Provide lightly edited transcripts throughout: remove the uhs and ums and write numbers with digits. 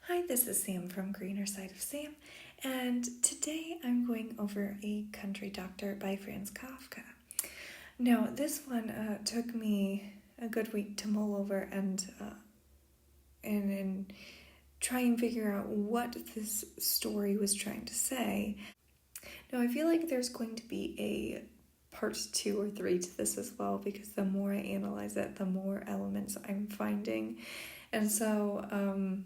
Hi, this is Sam from Greener Side of Sam, and today I'm going over A Country Doctor by Franz Kafka. Now, this one took me a good week to mull over and try and figure out what this story was trying to say. Now, I feel like there's going to be a part 2 or 3 to this as well, because the more I analyze it, the more elements I'm finding. And so,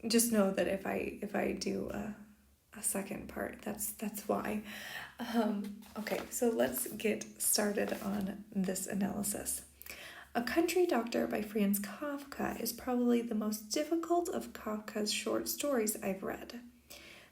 just know that if I do a second part, that's why. Okay, so let's get started on this analysis. A Country Doctor by Franz Kafka is probably the most difficult of Kafka's short stories I've read.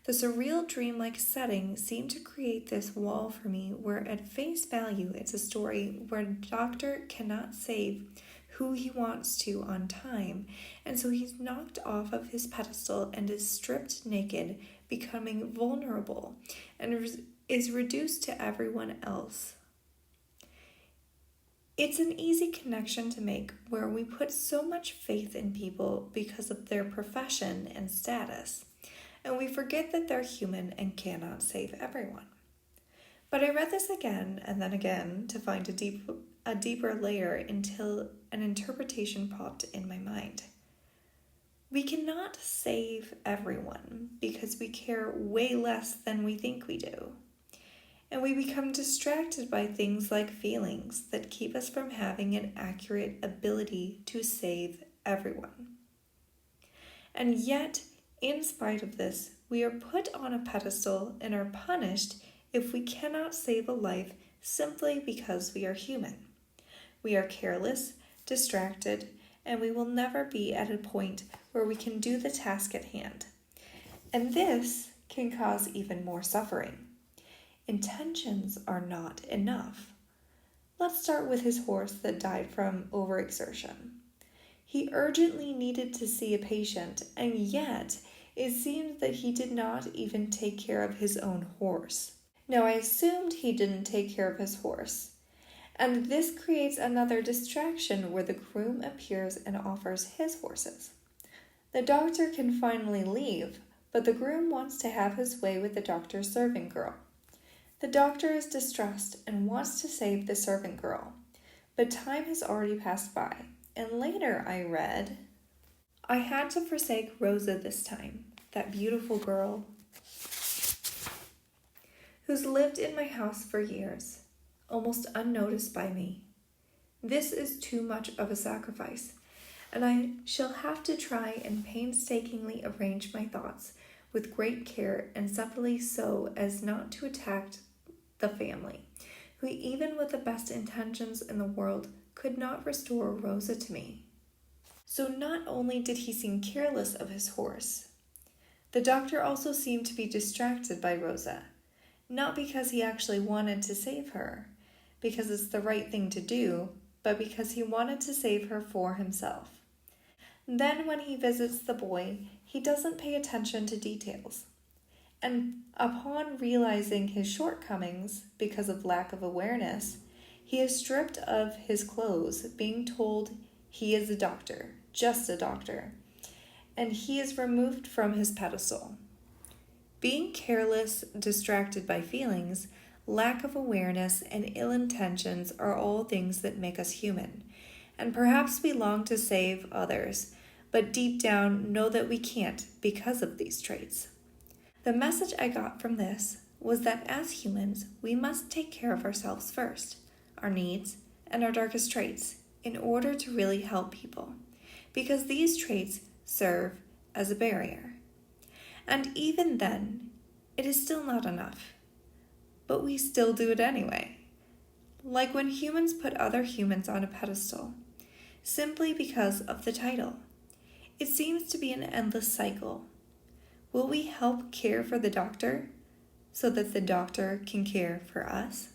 The surreal, dreamlike setting seemed to create this wall for me where at face value it's a story where a doctor cannot save who he wants to on time, and so he's knocked off of his pedestal and is stripped naked, becoming vulnerable, and is reduced to everyone else. It's an easy connection to make where we put so much faith in people because of their profession and status, and we forget that they're human and cannot save everyone. But I read this again and then again to find a deeper layer until an interpretation popped in my mind. We cannot save everyone because we care way less than we think we do. And we become distracted by things like feelings that keep us from having an accurate ability to save everyone. And yet, in spite of this, we are put on a pedestal and are punished if we cannot save a life simply because we are human. We are careless, distracted, and we will never be at a point where we can do the task at hand. And this can cause even more suffering. Intentions are not enough. Let's start with his horse that died from overexertion. He urgently needed to see a patient, and yet it seemed that he did not even take care of his own horse. Now, I assumed he didn't take care of his horse. And this creates another distraction where the groom appears and offers his horses. The doctor can finally leave, but the groom wants to have his way with the doctor's servant girl. The doctor is distressed and wants to save the servant girl, but time has already passed by, and later I read, I had to forsake Rosa this time, that beautiful girl who's lived in my house for years, almost unnoticed by me. This is too much of a sacrifice, and I shall have to try and painstakingly arrange my thoughts with great care and subtly so as not to attack the family, who even with the best intentions in the world could not restore Rosa to me. So not only did he seem careless of his horse, the doctor also seemed to be distracted by Rosa, not because he actually wanted to save her, because it's the right thing to do, but because he wanted to save her for himself. Then when he visits the boy, he doesn't pay attention to details. And upon realizing his shortcomings because of lack of awareness, he is stripped of his clothes, being told he is a doctor, just a doctor, and he is removed from his pedestal. Being careless, distracted by feelings, lack of awareness, and ill intentions are all things that make us human, and perhaps we long to save others, but deep down know that we can't because of these traits. The message I got from this was that as humans, we must take care of ourselves first, our needs, and our darkest traits, in order to really help people, because these traits serve as a barrier. And even then, it is still not enough. But we still do it anyway. Like when humans put other humans on a pedestal, simply because of the title. It seems to be an endless cycle. Will we help care for the doctor so that the doctor can care for us?